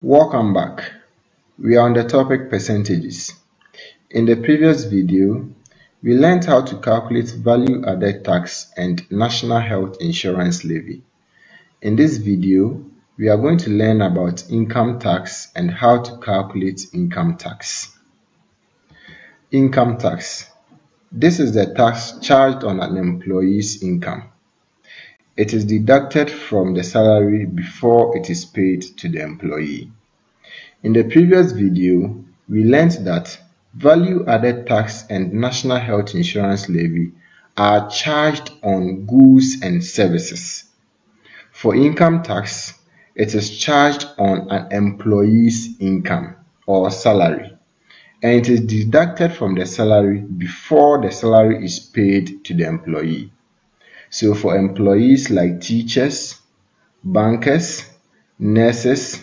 Welcome back. We are on the topic percentages. In the previous video, we learned how to calculate value added tax and national health insurance levy. In this video, we are going to learn about income tax and how to calculate income tax. Income tax. This is the tax charged on an employee's income. It is deducted from the salary before it is paid to the employee. In the previous video, we learned that value-added tax and national health insurance levy are charged on goods and services. For income tax, it is charged on an employee's income or salary, and it is deducted from the salary before the salary is paid to the employee. So for employees like teachers, bankers, nurses,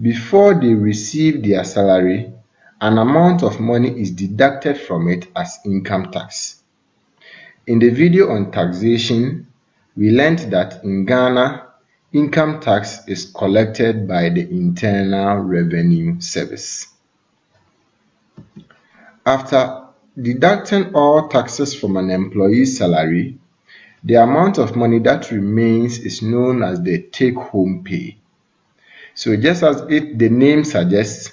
before they receive their salary, an amount of money is deducted from it as income tax. In the video on taxation, we learned that in Ghana, income tax is collected by the Internal Revenue Service. After deducting all taxes from an employee's salary, the amount of money that remains is known as the take-home pay. So just as the name suggests,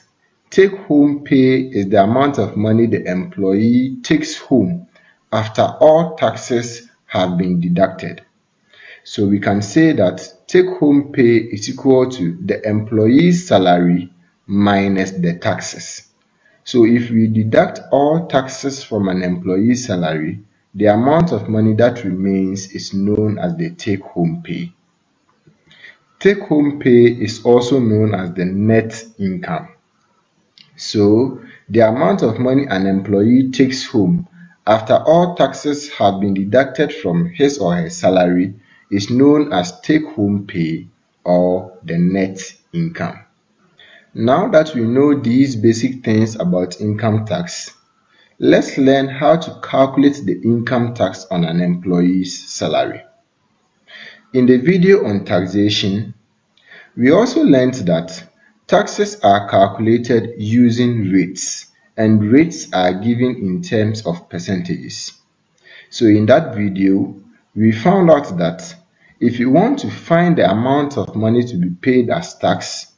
take-home pay is the amount of money the employee takes home after all taxes have been deducted. So we can say that take-home pay is equal to the employee's salary minus the taxes. So if we deduct all taxes from an employee's salary, the amount of money that remains is known as the take-home pay. Take-home pay is also known as the net income. So the amount of money an employee takes home after all taxes have been deducted from his or her salary is known as take-home pay or the net income. Now that we know these basic things about income tax, let's learn how to calculate the income tax on an employee's salary. In the video on taxation, we also learned that taxes are calculated using rates, and rates are given in terms of percentages. So in that video, we found out that if you want to find the amount of money to be paid as tax,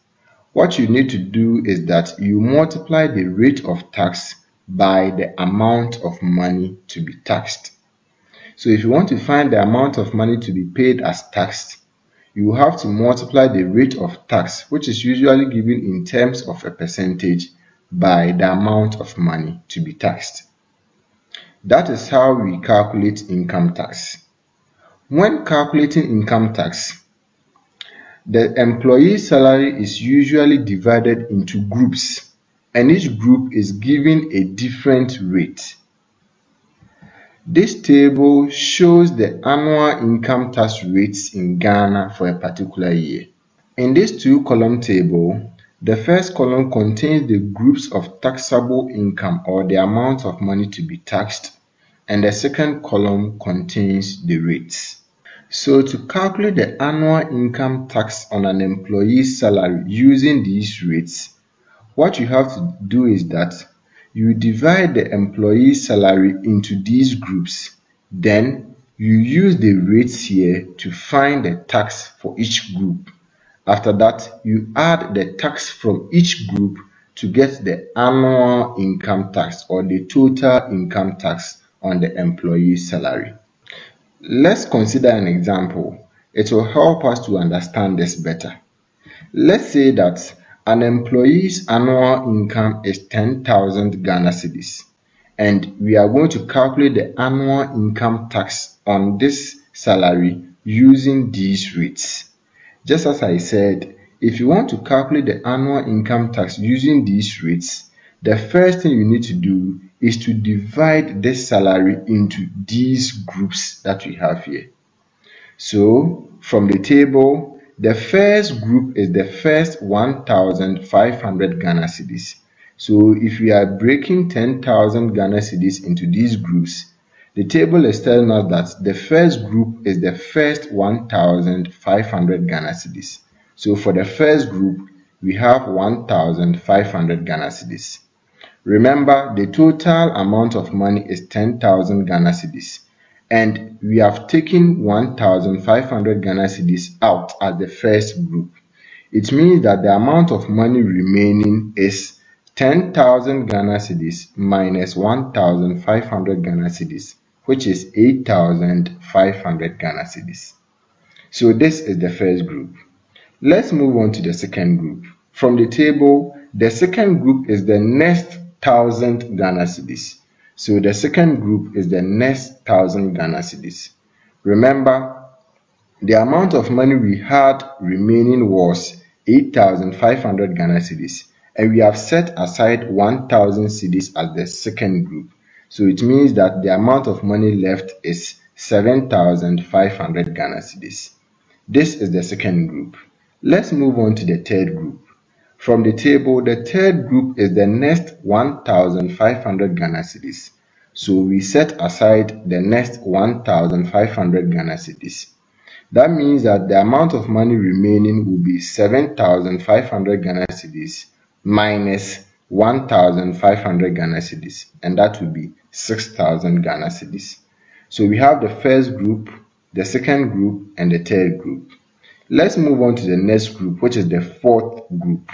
what you need to do is that you multiply the rate of tax by the amount of money to be taxed. So if you want to find the amount of money to be paid as taxed, you have to multiply the rate of tax, which is usually given in terms of a percentage, by the amount of money to be taxed. That is how we calculate income tax. When calculating income tax, the employee's salary is usually divided into groups, and each group is given a different rate. This table shows the annual income tax rates in Ghana for a particular year. In this two-column table, the first column contains the groups of taxable income or the amount of money to be taxed, and the second column contains the rates. So to calculate the annual income tax on an employee's salary using these rates, what you have to do is that you divide the employee's salary into these groups. Then you use the rates here to find the tax for each group. After that, you add the tax from each group to get the annual income tax or the total income tax on the employee's salary. Let's consider an example. It will help us to understand this better. Let's say that an employee's annual income is 10,000 Ghana cedis, and we are going to calculate the annual income tax on this salary using these rates. Just as I said, if you want to calculate the annual income tax using these rates, the first thing you need to do is to divide this salary into these groups that we have here. So from the table, the first group is the first 1,500 Ghana cedis. So if we are breaking 10,000 Ghana cedis into these groups, the table is telling us that the first group is the first 1,500 Ghana cedis. So for the first group, we have 1,500 Ghana cedis. Remember, the total amount of money is 10,000 Ghana cedis, and we have taken 1,500 Ghana cedis out as the first group. It means that the amount of money remaining is 10,000 Ghana cedis minus 1,500 Ghana cedis, which is 8,500 Ghana cedis. So this is the first group. Let's move on to the second group. From the table, the second group is the next 1,000 Ghana cedis. So the second group is the next 1,000 Ghana cedis. Remember, the amount of money we had remaining was 8,500 Ghana cedis, and we have set aside 1,000 cedis as the second group. So it means that the amount of money left is 7,500 Ghana cedis. This is the second group. Let's move on to the third group. From the table, the third group is the next 1,500 Ghana cedis. So we set aside the next 1,500 Ghana cedis. That means that the amount of money remaining will be 7,500 Ghana cedis minus 1,500 Ghana cedis, and that will be 6,000 Ghana cedis. So we have the first group, the second group, and the third group. Let's move on to the next group, which is the fourth group.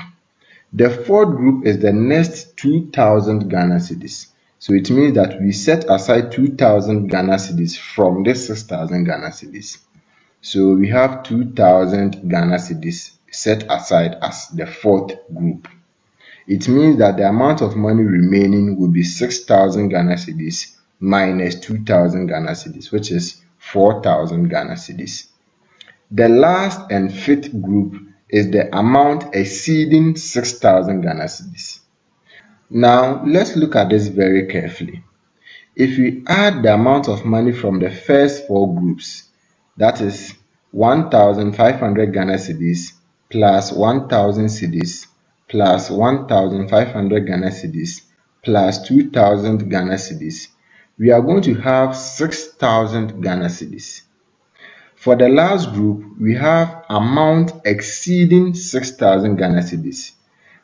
The fourth group is the next 2,000 Ghana cedis. So it means that we set aside 2,000 Ghana cedis from the 6,000 Ghana cedis. So we have 2,000 Ghana cedis set aside as the fourth group. It means that the amount of money remaining will be 6,000 Ghana cedis minus 2,000 Ghana cedis, which is 4,000 Ghana cedis. The last and fifth group is the amount exceeding 6,000 Ghana cedis. Now, let's look at this very carefully. If we add the amount of money from the first four groups, that is 1,500 Ghana cedis plus 1,000 cedis plus 1,500 Ghana cedis plus 2,000 Ghana cedis, we are going to have 6,000 Ghana cedis. For the last group, we have amount exceeding 6,000 Ghana cedis.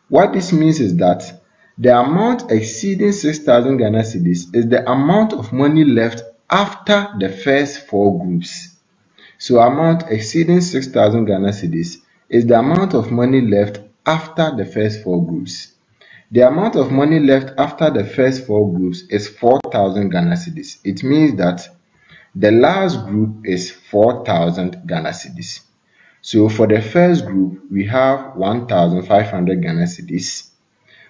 What this means is that the amount exceeding 6,000 Ghana cedis is the amount of money left after the first four groups. So amount exceeding 6,000 Ghana cedis is the amount of money left after the first four groups. The amount of money left after the first four groups is 4,000 Ghana cedis. It means that the last group is 4,000 Ghana cedis. So for the first group, we have 1,500 Ghana cedis.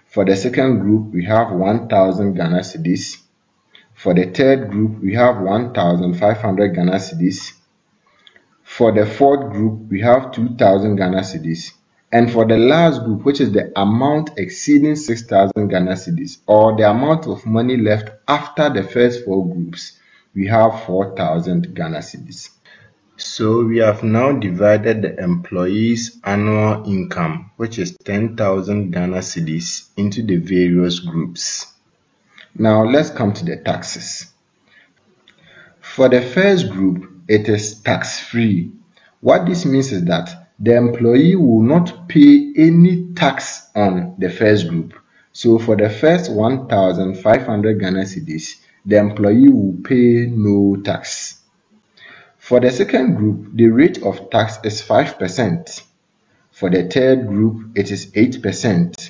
For the second group, we have 1,000 Ghana cedis. For the third group, we have 1,500 Ghana cedis. For the fourth group, we have 2,000 Ghana cedis. And for the last group, which is the amount exceeding 6,000 Ghana cedis, or the amount of money left after the first four groups, we have 4,000 Ghana cedis. So we have now divided the employee's annual income, which is 10,000 Ghana cedis, into the various groups. Now let's come to the taxes. For the first group, it is tax-free. What this means is that the employee will not pay any tax on the first group. So for the first 1,500 Ghana cedis, the employee will pay no tax. For the second group, the rate of tax is 5%. For the third group, it is 8%.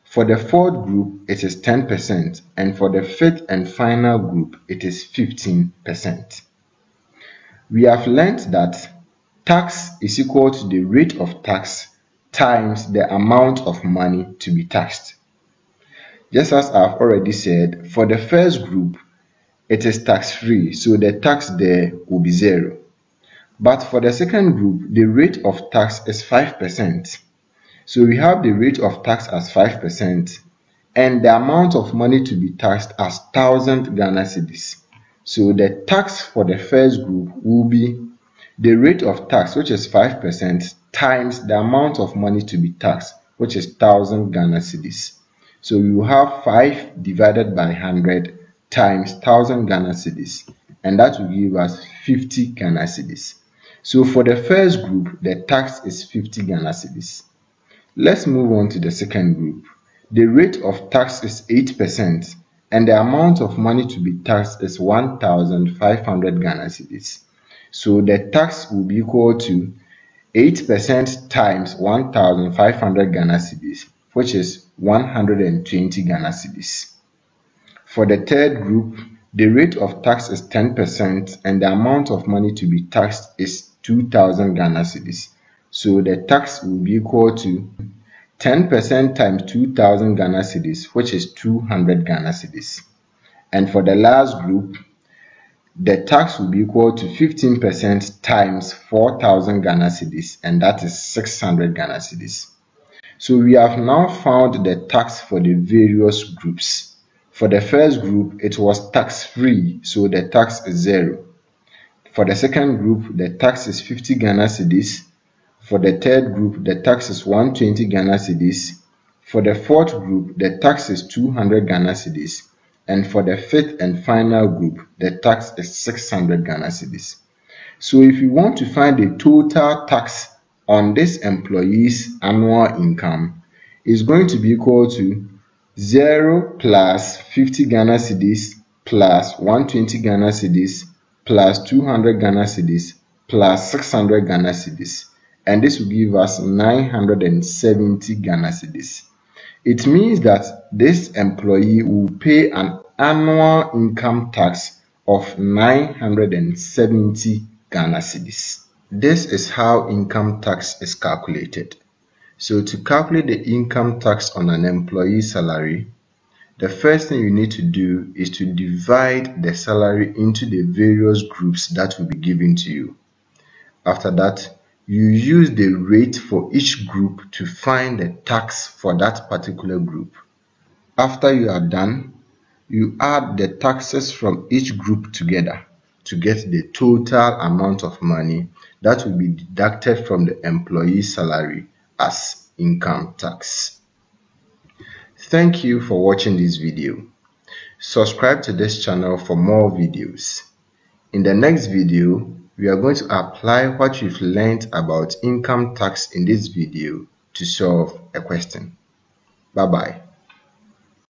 For the fourth group, it is 10%. And for the fifth and final group, it is 15%. We have learned that tax is equal to the rate of tax times the amount of money to be taxed. Just as I've already said, for the first group, it is tax-free, so the tax there will be 0. But for the second group, the rate of tax is 5%. So we have the rate of tax as 5% and the amount of money to be taxed as 1,000 Ghana cedis. So the tax for the first group will be the rate of tax, which is 5%, times the amount of money to be taxed, which is 1,000 Ghana cedis. So we will have 5 divided by 100 times 1,000 Ghana cedis, and that will give us 50 Ghana cedis. So for the first group, the tax is 50 Ghana cedis. Let's move on to the second group. The rate of tax is 8% and the amount of money to be taxed is 1,500 Ghana cedis. So the tax will be equal to 8% times 1,500 Ghana cedis, which is 120 Ghana cedis. For the third group, the rate of tax is 10% and the amount of money to be taxed is 2,000 Ghana cedis. So the tax will be equal to 10% times 2,000 Ghana cedis, which is 200 Ghana cedis. And for the last group, the tax will be equal to 15% times 4,000 Ghana cedis, and that is 600 Ghana cedis. So we have now found the tax for the various groups. For the first group, it was tax-free, so the tax is 0. For the second group, the tax is 50 Ghana cedis. For the third group, the tax is 120 Ghana cedis. For the fourth group, the tax is 200 Ghana cedis. And for the fifth and final group, the tax is 600 Ghana cedis. So if you want to find the total tax on this employee's annual income, it's going to be equal to 0 plus 50 Ghana cedis plus 120 Ghana cedis plus 200 Ghana cedis plus 600 Ghana cedis. And this will give us 970 Ghana cedis. It means that this employee will pay an annual income tax of 970 Ghana cedis. This is how income tax is calculated. So to calculate the income tax on an employee's salary, the first thing you need to do is to divide the salary into the various groups that will be given to you. After that, you use the rate for each group to find the tax for that particular group. After you are done, you add the taxes from each group together to get the total amount of money that will be deducted from the employee's salary as income tax. Thank you for watching this video. Subscribe to this channel for more videos. In the next video, we are going to apply what you've learned about income tax in this video to solve a question. Bye-bye.